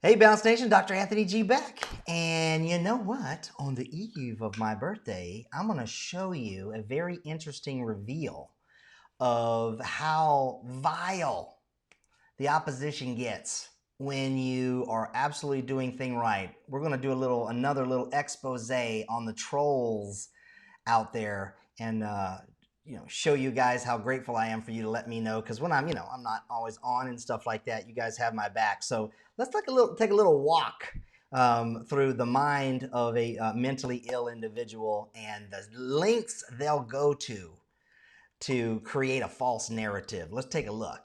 Hey, Bounce Nation, Dr. Andy G Beck. And you know what? On the eve of my birthday, I'm going to show you a very interesting reveal of how vile the opposition gets when you are absolutely doing things right. We're going to do another little expose on the trolls out there and show you guys how grateful I am for you to let me know, because when I'm not always on and stuff like that, you guys have my back. So let's take a little walk through the mind of a mentally ill individual and the lengths they'll go to create a false narrative. Let's take a look.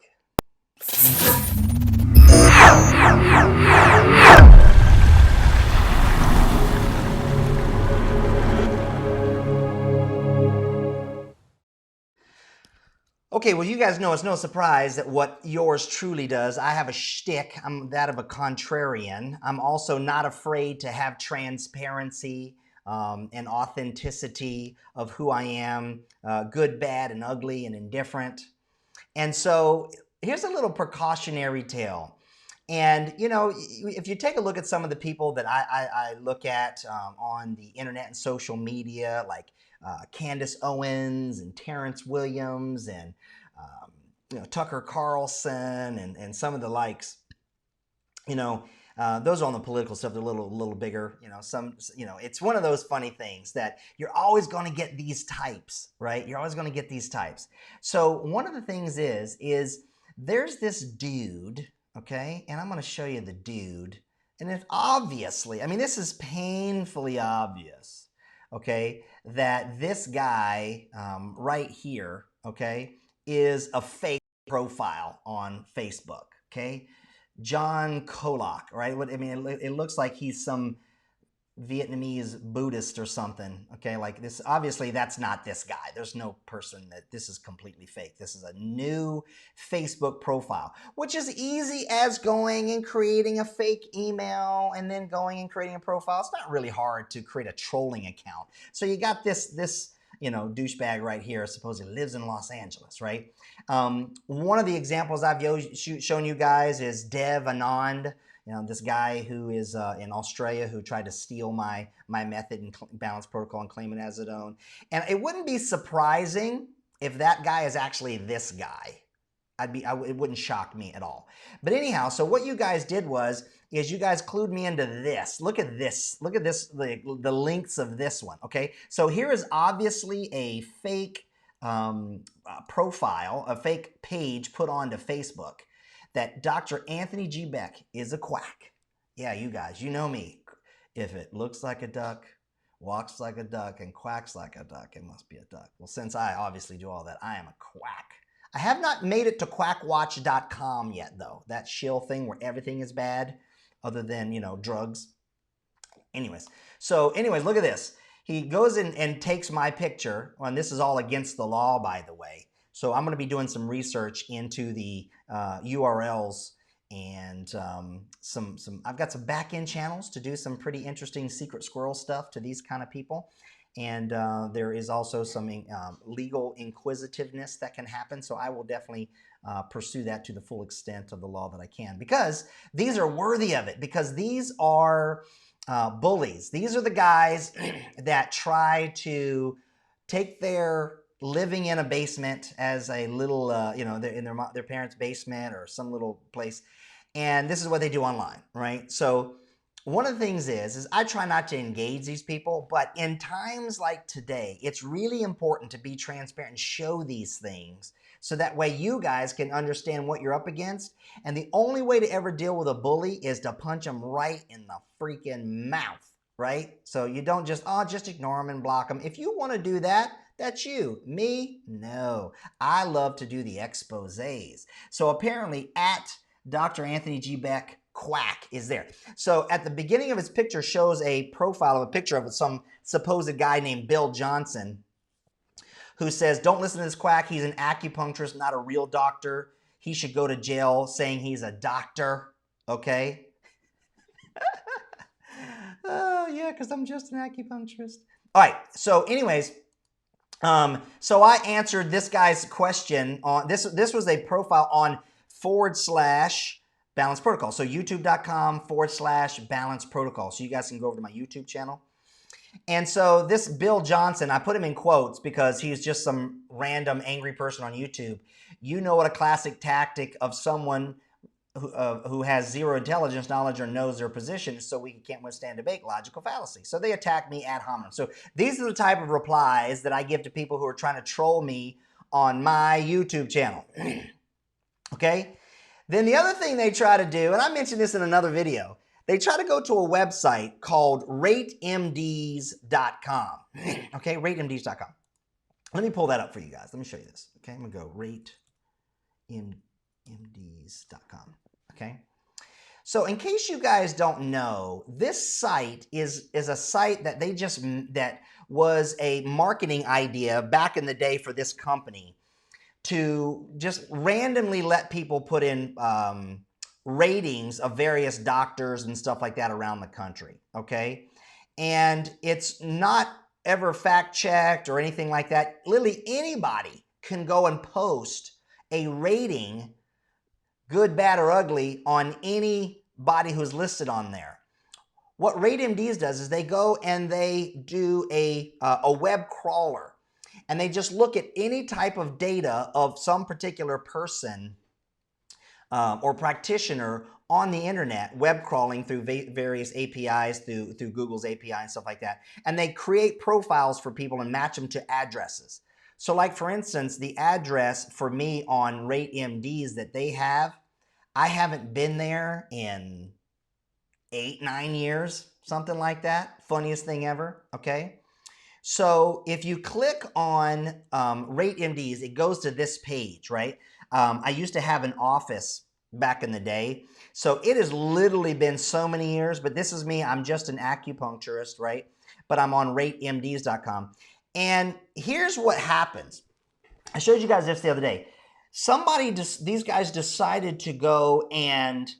Okay, well, you guys know it's no surprise that what yours truly does. I have a shtick. I'm that of a contrarian. I'm also not afraid to have transparency and authenticity of who I am, good, bad, and ugly, and indifferent. And so here's a little precautionary tale. And, if you take a look at some of the people that I look at on the internet and social media, like Candace Owens and Terrence Williams and Tucker Carlson and some of the likes, those are on the political stuff. They're a little bigger, it's one of those funny things that you're always going to get these types, right? You're always going to get these types. So one of the things is there's this dude, okay? And I'm going to show you the dude. And it's obviously, this is painfully obvious, okay, that this guy right here, okay, is a fake profile on Facebook, okay? John Kolak, right? It looks like he's some Vietnamese Buddhist or something, okay? Like this, obviously that's not this guy. There's no person that this is completely fake. This is a new Facebook profile, which is easy as going and creating a fake email and then going and creating a profile. It's not really hard to create a trolling account. So you got this douchebag right here, supposedly lives in Los Angeles, right? One of the examples I've shown you guys is Dev Anand, this guy who is in Australia who tried to steal my method and balance protocol and claim it as his own. And it wouldn't be surprising if that guy is actually this guy. It wouldn't shock me at all. But anyhow, so what you guys did is you guys clued me into this. Look at this. Look at this, the lengths of this one, okay? So here is obviously a fake profile, a fake page put onto Facebook that Dr. Andy G Beck is a quack. Yeah, you guys, you know me. If it looks like a duck, walks like a duck, and quacks like a duck, it must be a duck. Well, since I obviously do all that, I am a quack. I have not made it to quackwatch.com yet, though. That shill thing where everything is bad other than, drugs. Anyways, look at this. He goes in and takes my picture, and this is all against the law, by the way. So I'm going to be doing some research into the URLs and I've got some back-end channels to do some pretty interesting secret squirrel stuff to these kind of people. And there is also some legal inquisitiveness that can happen. So I will definitely pursue that to the full extent of the law that I can, because these are worthy of it, because these are bullies. These are the guys that try to take their living in a basement as a little, they're in their parents' basement or some little place. And this is what they do online, right? So one of the things is I try not to engage these people, but in times like today, it's really important to be transparent and show these things so that way you guys can understand what you're up against. And the only way to ever deal with a bully is to punch them right in the freaking mouth, right? So you don't just ignore them and block them. If you want to do that, that's you. Me? No. I love to do the exposés. So apparently at Dr. Andy G Beck quack is there. So at the beginning of his picture shows a profile of a picture of some supposed guy named Bill Johnson, who says, don't listen to this quack. He's an acupuncturist, not a real doctor. He should go to jail, saying he's a doctor. Okay? Oh, yeah, because I'm just an acupuncturist. All right. So anyways, so I answered this guy's question on this. This was a profile on / Balance Protocol. So youtube.com/balance protocol. So you guys can go over to my YouTube channel. And so this Bill Johnson, I put him in quotes because he's just some random angry person on YouTube. You know what a classic tactic of someone who has zero intelligence, knowledge, or knows their position, so we can't withstand debate, logical fallacy. So they attack me ad hominem. So these are the type of replies that I give to people who are trying to troll me on my YouTube channel. Okay? Then the other thing they try to do, and I mentioned this in another video, they try to go to a website called RateMDz.com. Okay, RateMDz.com. Let me pull that up for you guys. Let me show you this. Okay, I'm going to go RateMDz.com. Okay. So in case you guys don't know, this site is a site that that was a marketing idea back in the day for this company to just randomly let people put in ratings of various doctors and stuff like that around the country, okay? And it's not ever fact-checked or anything like that. Literally anybody can go and post a rating, good, bad, or ugly, on anybody who's listed on there. What RateMDz does is they go and they do a web crawler, and they just look at any type of data of some particular person or practitioner on the internet, web crawling through various APIs, through Google's API and stuff like that. And they create profiles for people and match them to addresses. So like, for instance, the address for me on RateMDz that they have, I haven't been there in 8-9 years, something like that. Funniest thing ever, okay? So if you click on RateMDz, it goes to this page, right? I used to have an office back in the day. So it has literally been so many years, but this is me. I'm just an acupuncturist, right? But I'm on RateMDz.com. And here's what happens. I showed you guys this the other day. These guys decided to go and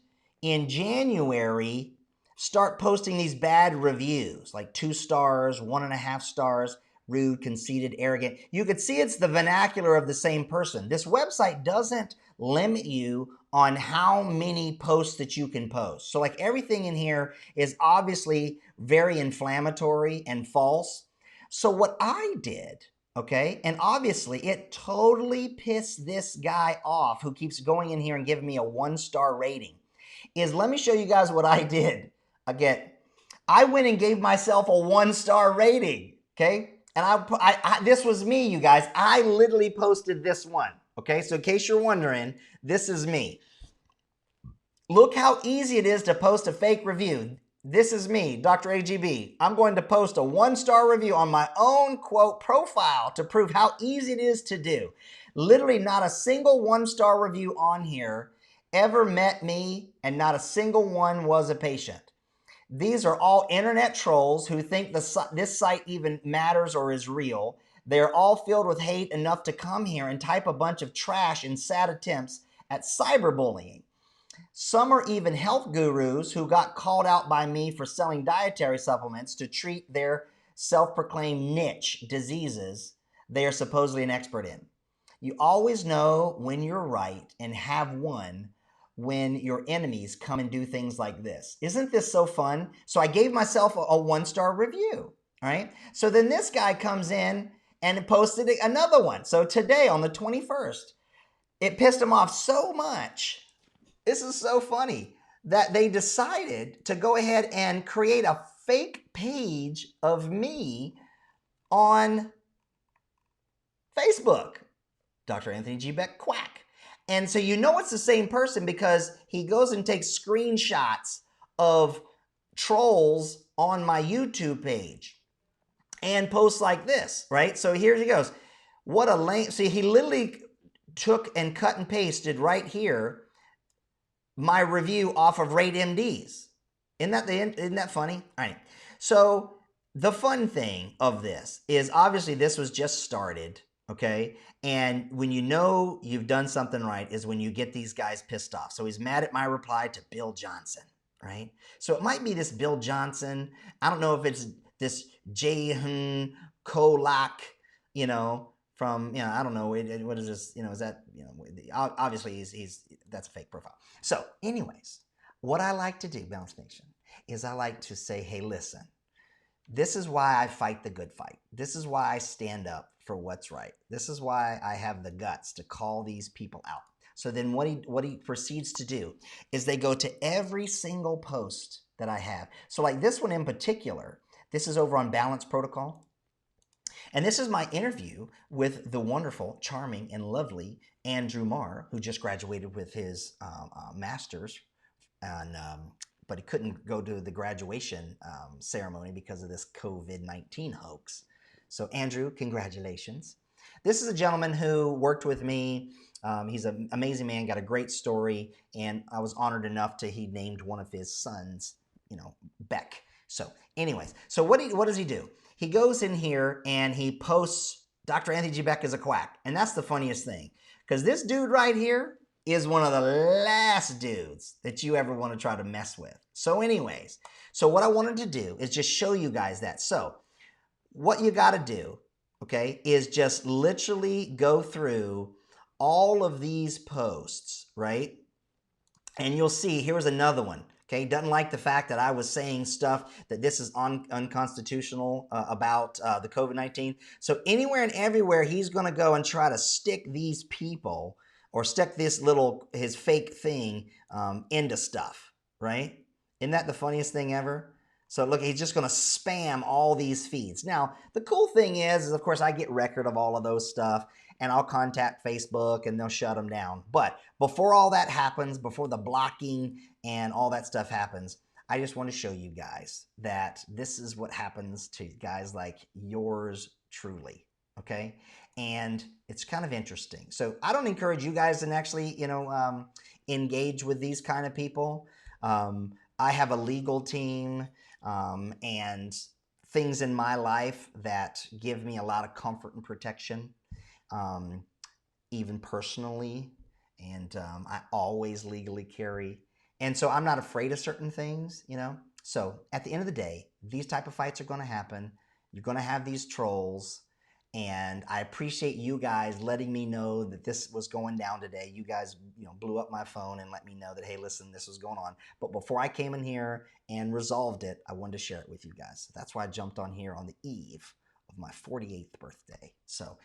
in January start posting these bad reviews, like 2 stars, 1.5 stars, rude, conceited, arrogant. You could see it's the vernacular of the same person. This website doesn't limit you on how many posts that you can post. So like everything in here is obviously very inflammatory and false. So what I did, okay, and obviously it totally pissed this guy off who keeps going in here and giving me a 1-star rating, is let me show you guys what I did. Again, I went and gave myself a 1-star rating, okay? And this was me, you guys. I literally posted this one, okay? So in case you're wondering, this is me. Look how easy it is to post a fake review. This is me, Dr. AGB. I'm going to post a 1-star review on my own, quote, profile to prove how easy it is to do. Literally not a single 1-star review on here ever met me, and not a single one was a patient. These are all internet trolls who think this site even matters or is real. They're all filled with hate enough to come here and type a bunch of trash in sad attempts at cyberbullying. Some are even health gurus who got called out by me for selling dietary supplements to treat their self-proclaimed niche diseases they are supposedly an expert in. You always know when you're right and have won when your enemies come and do things like this. Isn't this so fun? So I gave myself a 1-star review, all right? So then this guy comes in and posted another one. So today on the 21st, it pissed him off so much. This is so funny that they decided to go ahead and create a fake page of me on Facebook. Dr. Anthony G Beck, quack. And so you know it's the same person because he goes and takes screenshots of trolls on my YouTube page and posts like this, right? So here he goes. What a lame, see, he literally took and cut and pasted right here my review off of RateMDz. Isn't that funny? All right. So the fun thing of this is obviously this was just started, okay? And when you know you've done something right is when you get these guys pissed off. So he's mad at my reply to Bill Johnson, right? So it might be this Bill Johnson. I don't know if it's this Jehun Kolak, from, I don't know, what is this, is that, obviously he's that's a fake profile. So anyways, what I like to do, Balance Nation, is I like to say, hey, listen, this is why I fight the good fight. This is why I stand up for what's right. This is why I have the guts to call these people out. So then what he proceeds to do is they go to every single post that I have. So like this one in particular, this is over on Balance Protocol. And this is my interview with the wonderful, charming, and lovely Andrew Marr, who just graduated with his master's, and but he couldn't go to the graduation ceremony because of this COVID-19 hoax. So Andrew, congratulations. This is a gentleman who worked with me. He's an amazing man, got a great story, and I was honored enough to he named one of his sons, Beck. So anyways, so what does he do? He goes in here and he posts Dr. Andy G Beck is a quack. And that's the funniest thing, because this dude right here is one of the last dudes that you ever want to try to mess with. So anyways, so what I wanted to do is just show you guys that. So what you got to do, okay, is just literally go through all of these posts, right? And you'll see, here's another one. Okay, doesn't like the fact that I was saying stuff that this is unconstitutional about the COVID-19. So anywhere and everywhere, he's going to go and try to stick these people or stick his fake thing into stuff, right? Isn't that the funniest thing ever? So look, he's just going to spam all these feeds. Now, the cool thing is of course, I get record of all of those stuff, and I'll contact Facebook and they'll shut them down. But before all that happens, before the blocking and all that stuff happens, I just want to show you guys that this is what happens to guys like yours truly, okay? And it's kind of interesting. So I don't encourage you guys to actually, engage with these kind of people. I have a legal team and things in my life that give me a lot of comfort and protection. Even personally, and I always legally carry, and so I'm not afraid of certain things, So at the end of the day, these type of fights are going to happen. You're going to have these trolls, and I appreciate you guys letting me know that this was going down today. You guys, blew up my phone and let me know that, hey, listen, this was going on. But before I came in here and resolved it, I wanted to share it with you guys. So that's why I jumped on here on the eve of my 48th birthday. So,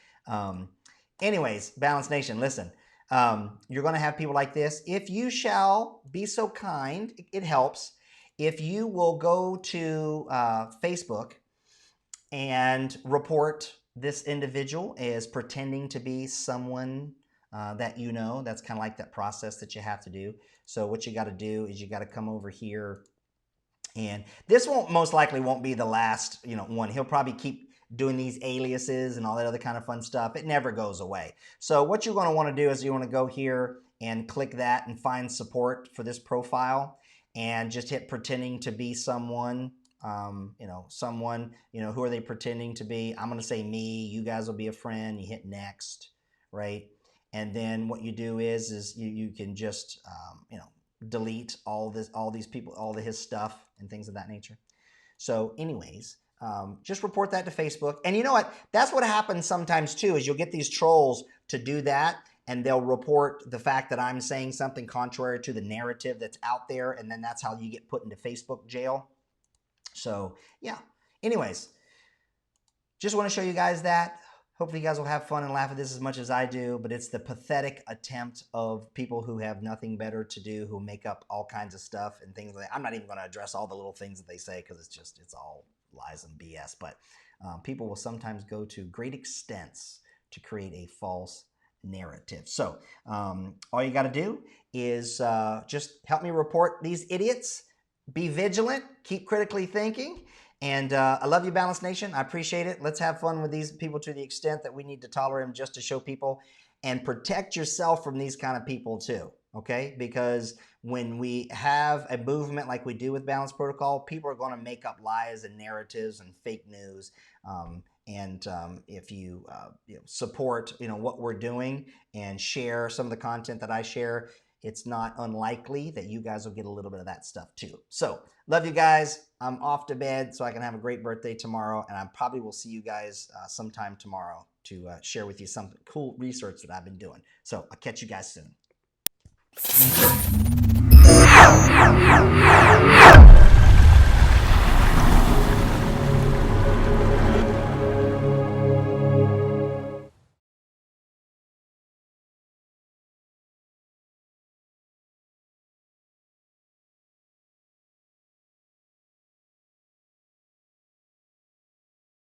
anyways, Balance Nation, listen, you're going to have people like this. If you shall be so kind, it helps if you will go to Facebook and report this individual as pretending to be someone that that's kind of like that process that you have to do. So what you got to do is you got to come over here, and this most likely won't be the last one. He'll probably keep doing these aliases and all that other kind of fun stuff. It never goes away. So what you're going to want to do is you want to go here and click that and find support for this profile, and just hit pretending to be someone. Who are they pretending to be? I'm going to say me. You guys will be a friend. You hit next, right? And then what you do is you can just delete all these people, all of his stuff and things of that nature. So anyways, just report that to Facebook. And you know what? That's what happens sometimes too, is you'll get these trolls to do that, and they'll report the fact that I'm saying something contrary to the narrative that's out there, and then that's how you get put into Facebook jail. So yeah, anyways, just want to show you guys that. Hopefully you guys will have fun and laugh at this as much as I do, but it's the pathetic attempt of people who have nothing better to do, who make up all kinds of stuff and things like that. I'm not even going to address all the little things that they say, because it's all lies and BS, but people will sometimes go to great extents to create a false narrative. So all you got to do is just help me report these idiots. Be vigilant, keep critically thinking, and I love you, Balance Nation. I appreciate it. Let's have fun with these people to the extent that we need to tolerate them just to show people, and protect yourself from these kind of people too, okay? Because when we have a movement like we do with Balance Protocol, people are going to make up lies and narratives and fake news. If you, support what we're doing and share some of the content that I share, it's not unlikely that you guys will get a little bit of that stuff too. So love you guys. I'm off to bed so I can have a great birthday tomorrow, and I probably will see you guys sometime tomorrow. to share with you some cool research that I've been doing. So I'll catch you guys soon.